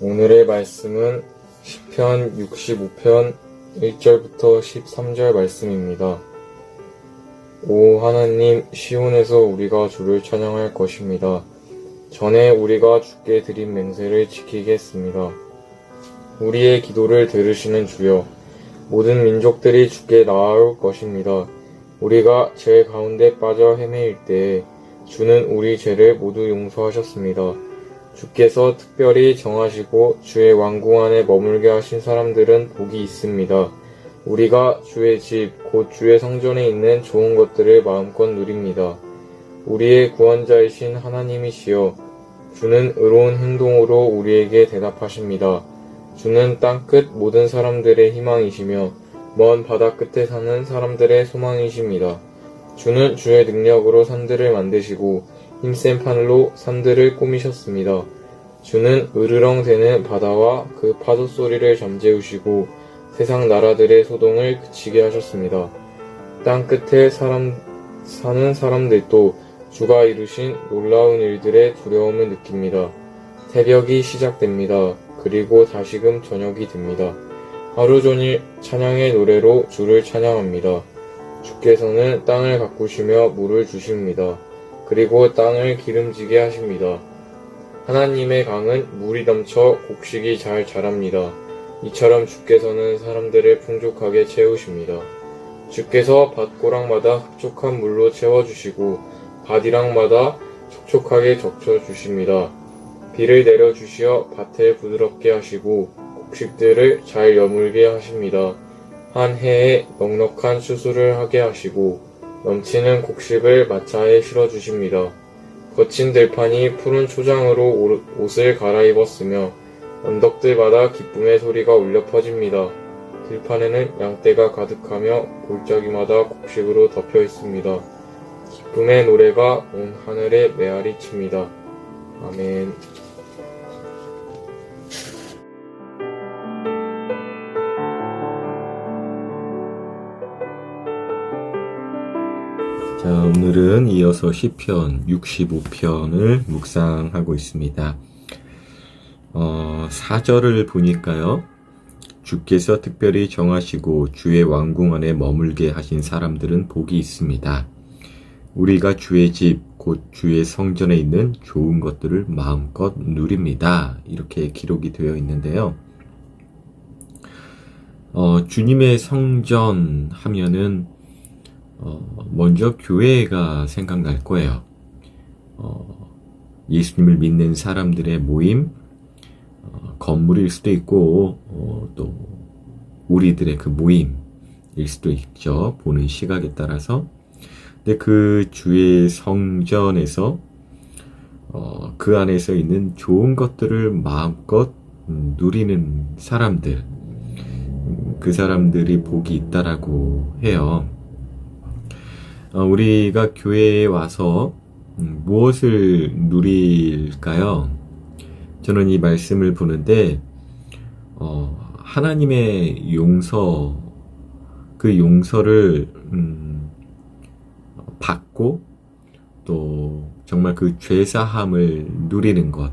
오늘의 말씀은 시편 65편 1절부터 13절 말씀입니다. 오 하나님, 시온에서 우리가 주를 찬양할 것입니다. 전에 우리가 주께 드린 맹세를 지키겠습니다. 우리의 기도를 들으시는 주여, 모든 민족들이 주께 나아올 것입니다. 우리가 죄 가운데 빠져 헤매일 때에 주는 우리 죄를 모두 용서하셨습니다. 주께서 특별히 정하시고 주의 왕궁 안에 머물게 하신 사람들은 복이 있습니다. 우리가 주의 집, 곧 주의 성전에 있는 좋은 것들을 마음껏 누립니다. 우리의 구원자이신 하나님이시여, 주는 의로운 행동으로 우리에게 대답하십니다. 주는 땅끝 모든 사람들의 희망이시며 먼 바다 끝에 사는 사람들의 소망이십니다. 주는 주의 능력으로 산들을 만드시고 힘센 판으로 산들을 꾸미셨습니다. 주는 으르렁대는 바다와 그 파도 소리를 잠재우시고 세상 나라들의 소동을 그치게 하셨습니다. 땅 끝에 사는 사람들도 주가 이루신 놀라운 일들의 두려움을 느낍니다. 새벽이 시작됩니다. 그리고 다시금 저녁이 됩니다. 하루 종일 찬양의 노래로 주를 찬양합니다. 주께서는 땅을 가꾸시며 물을 주십니다. 그리고 땅을 기름지게 하십니다. 하나님의 강은 물이 넘쳐 곡식이 잘 자랍니다. 이처럼 주께서는 사람들을 풍족하게 채우십니다. 주께서 밭고랑마다 흡족한 물로 채워주시고 밭이랑마다 촉촉하게 적셔주십니다. 비를 내려주시어 밭을 부드럽게 하시고 곡식들을 잘 여물게 하십니다. 한 해에 넉넉한 추수를 하게 하시고 넘치는 곡식을 마차에 실어주십니다. 거친 들판이 푸른 초장으로 옷을 갈아입었으며 언덕들마다 기쁨의 소리가 울려 퍼집니다. 들판에는 양떼가 가득하며 골짜기마다 곡식으로 덮여 있습니다. 기쁨의 노래가 온 하늘에 메아리 칩니다. 아멘. 자, 오늘은 이어서 시편 65편을 묵상하고 있습니다. 4절을 보니까요. 주께서 특별히 정하시고 주의 왕궁 안에 머물게 하신 사람들은 복이 있습니다. 우리가 주의 집, 곧 주의 성전에 있는 좋은 것들을 마음껏 누립니다. 이렇게 기록이 되어 있는데요. 주님의 성전 하면은 먼저 교회가 생각날 거예요. 예수님을 믿는 사람들의 모임, 건물일 수도 있고, 또 우리들의 그 모임일 수도 있죠. 보는 시각에 따라서. 근데 그 주의 성전에서 그 안에서 있는 좋은 것들을 마음껏 누리는 사람들, 그 사람들이 복이 있다라고 해요. 우리가 교회에 와서 무엇을 누릴까요? 저는 이 말씀을 보는데 하나님의 용서, 그 용서를 받고 또 정말 그 죄사함을 누리는 것,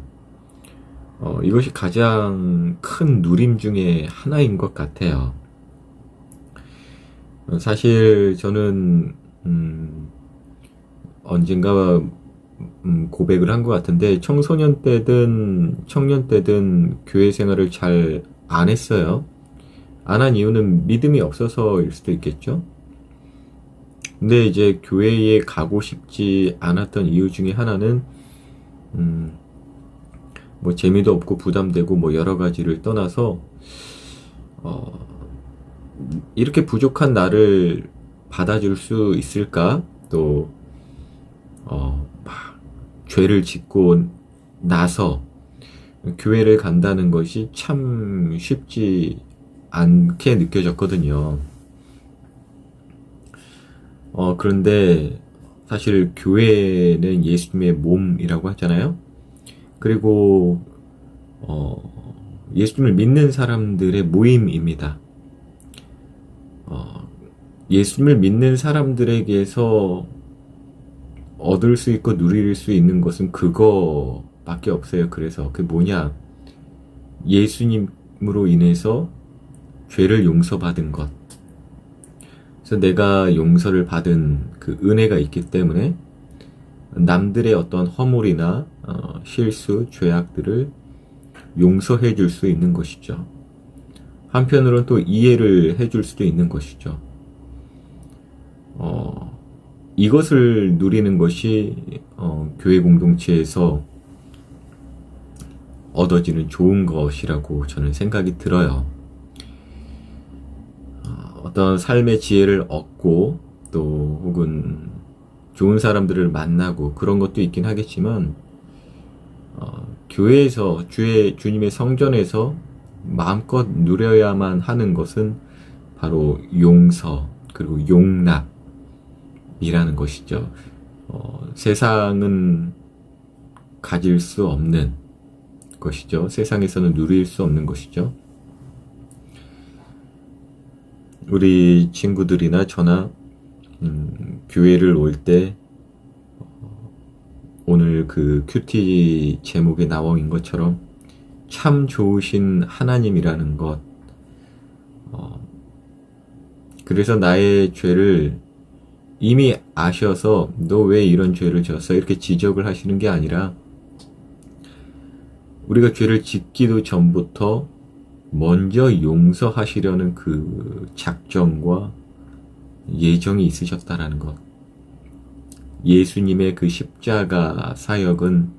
이것이 가장 큰 누림 중에 하나인 것 같아요. 사실 저는 언젠가 고백을 한 것 같은데, 청소년 때든 청년 때든 교회 생활을 잘 안 했어요. 안 한 이유는 믿음이 없어서일 수도 있겠죠. 근데 이제 교회에 가고 싶지 않았던 이유 중에 하나는 뭐 재미도 없고 부담되고 뭐 여러 가지를 떠나서 이렇게 부족한 나를 받아줄 수 있을까? 또 죄를 짓고 나서 교회를 간다는 것이 참 쉽지 않게 느껴졌거든요. 그런데 사실 교회는 예수님의 몸이라고 하잖아요. 그리고 예수님을 믿는 사람들의 모임입니다. 예수님을 믿는 사람들에게서 얻을 수 있고 누릴 수 있는 것은 그거밖에 없어요. 그래서 그게 뭐냐? 예수님으로 인해서 죄를 용서받은 것. 그래서 내가 용서를 받은 그 은혜가 있기 때문에 남들의 어떤 허물이나 실수, 죄악들을 용서해 줄 수 있는 것이죠. 한편으로는 또 이해를 해 줄 수도 있는 것이죠. 이것을 누리는 것이 교회 공동체에서 얻어지는 좋은 것이라고 저는 생각이 들어요. 어떤 삶의 지혜를 얻고 또 혹은 좋은 사람들을 만나고 그런 것도 있긴 하겠지만 교회에서 주님의 성전에서 마음껏 누려야만 하는 것은 바로 용서 그리고 용납이라는 것이죠. 세상은 가질 수 없는 것이죠. 세상에서는 누릴 수 없는 것이죠. 우리 친구들이나 저나 교회를 올 때 오늘 그 큐티 제목에 나와 있는 것처럼 참 좋으신 하나님이라는 것, 그래서 나의 죄를 이미 아셔서 너 왜 이런 죄를 지었어? 이렇게 지적을 하시는 게 아니라 우리가 죄를 짓기도 전부터 먼저 용서하시려는 그 작정과 예정이 있으셨다라는 것. 예수님의 그 십자가 사역은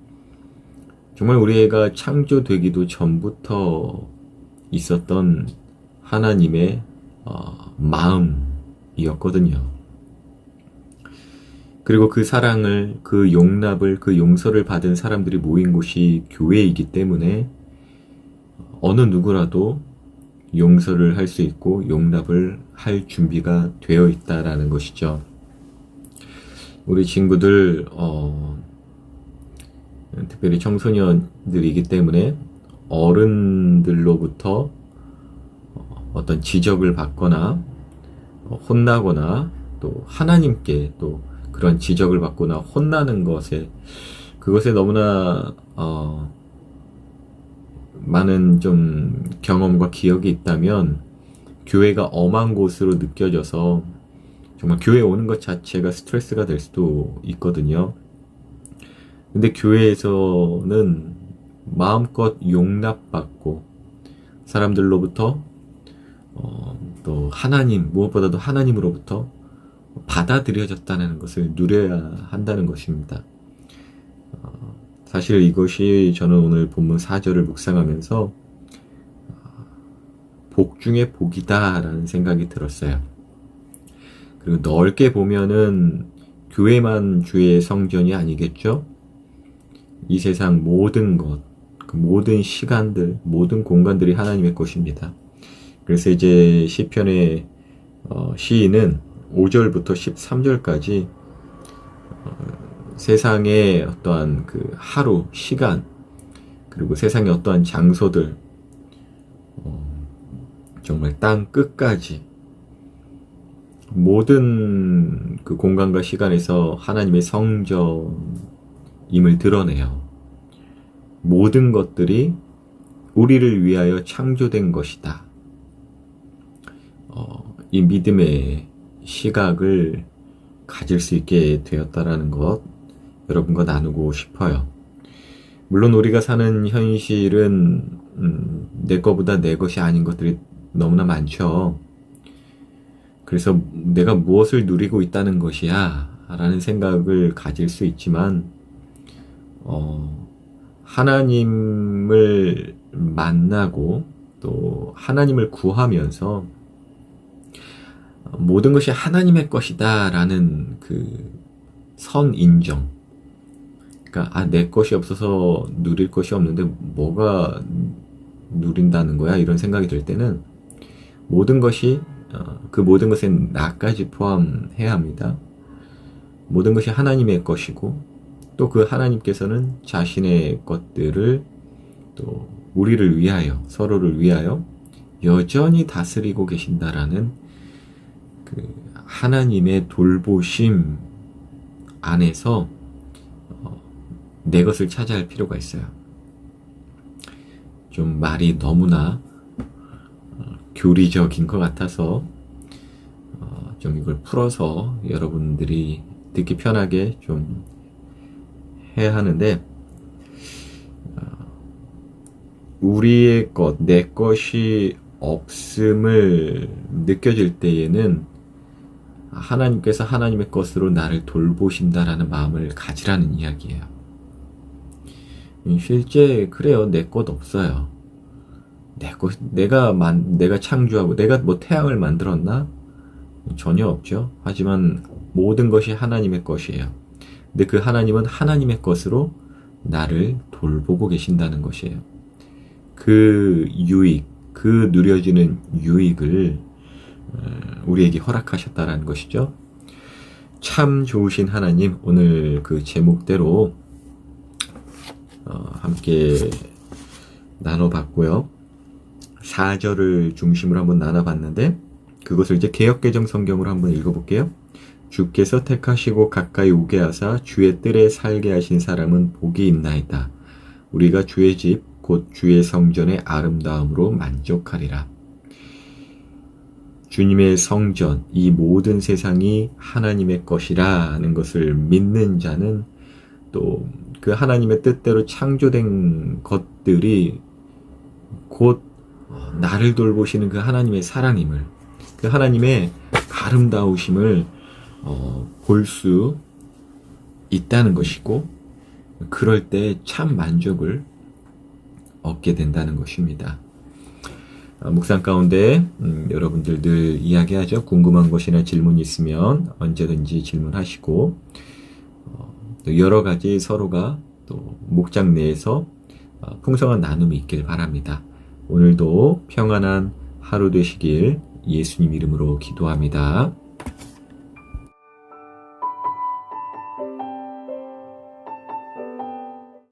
정말 우리가 창조되기도 전부터 있었던 하나님의 마음이었거든요. 그리고 그 사랑을, 그 용납을, 그 용서를 받은 사람들이 모인 곳이 교회이기 때문에 어느 누구라도 용서를 할 수 있고 용납을 할 준비가 되어 있다라는 것이죠. 우리 친구들 특별히 청소년들이기 때문에 어른들로부터 어떤 지적을 받거나 혼나거나 또 하나님께 또 그런 지적을 받거나 혼나는 그것에 너무나 많은 좀 경험과 기억이 있다면 교회가 엄한 곳으로 느껴져서 정말 교회에 오는 것 자체가 스트레스가 될 수도 있거든요. 근데 교회에서는 마음껏 용납받고 사람들로부터 또 무엇보다도 하나님으로부터 받아들여졌다는 것을 누려야 한다는 것입니다. 사실 이것이 저는 오늘 본문 4절을 묵상하면서 복 중에 복이다라는 생각이 들었어요. 그리고 넓게 보면은 교회만 주의 성전이 아니겠죠? 이 세상 모든 것, 그 모든 시간들, 모든 공간들이 하나님의 것입니다. 그래서 이제 시편의 시인은 5절부터 13절까지 세상의 어떠한 그 하루, 시간, 그리고 세상의 어떠한 장소들, 정말 땅 끝까지 모든 그 공간과 시간에서 하나님의 성전임을 드러내요. 모든 것들이 우리를 위하여 창조된 것이다. 이 믿음의 시각을 가질 수 있게 되었다라는 것, 여러분과 나누고 싶어요. 물론 우리가 사는 현실은 내 거보다 내 것이 아닌 것들이 너무나 많죠. 그래서 내가 무엇을 누리고 있다는 것이야 라는 생각을 가질 수 있지만 하나님을 만나고 또 하나님을 구하면서 모든 것이 하나님의 것이다 라는 그 선인정, 그러니까 내 것이 없어서 누릴 것이 없는데 뭐가 누린다는 거야 이런 생각이 들 때는 모든 것이 그 모든 것에 나까지 포함해야 합니다. 모든 것이 하나님의 것이고 또 그 하나님께서는 자신의 것들을 또 우리를 위하여, 서로를 위하여 여전히 다스리고 계신다라는 그 하나님의 돌보심 안에서 내 것을 찾아야 할 필요가 있어요. 좀 말이 너무나 교리적인 것 같아서 좀 이걸 풀어서 여러분들이 듣기 편하게 좀 해야 하는데, 우리의 것, 내 것이 없음을 느껴질 때에는 하나님께서 하나님의 것으로 나를 돌보신다라는 마음을 가지라는 이야기예요. 실제 그래요. 내 것 없어요. 내가 창조하고 내가 뭐 태양을 만들었나? 전혀 없죠. 하지만 모든 것이 하나님의 것이에요. 근데 그 하나님은 하나님의 것으로 나를 돌보고 계신다는 것이에요. 그 유익, 그 누려지는 유익을 우리에게 허락하셨다라는 것이죠. 참 좋으신 하나님, 오늘 그 제목대로 함께 나눠봤고요. 4절을 중심으로 한번 나눠봤는데, 그것을 이제 개역개정 성경으로 한번 읽어볼게요. 주께서 택하시고 가까이 오게 하사 주의 뜰에 살게 하신 사람은 복이 있나이다. 우리가 주의 집 곧 주의 성전의 아름다움으로 만족하리라. 주님의 성전, 이 모든 세상이 하나님의 것이라는 것을 믿는 자는 또 그 하나님의 뜻대로 창조된 것들이 곧 나를 돌보시는 그 하나님의 사랑임을, 그 하나님의 아름다우심을 볼 수 있다는 것이고, 그럴 때 참 만족을 얻게 된다는 것입니다. 묵상 가운데 여러분들 늘 이야기하죠. 궁금한 것이나 질문이 있으면 언제든지 질문하시고, 또 여러 가지 서로가 또 목장 내에서 풍성한 나눔이 있길 바랍니다. 오늘도 평안한 하루 되시길 예수님 이름으로 기도합니다.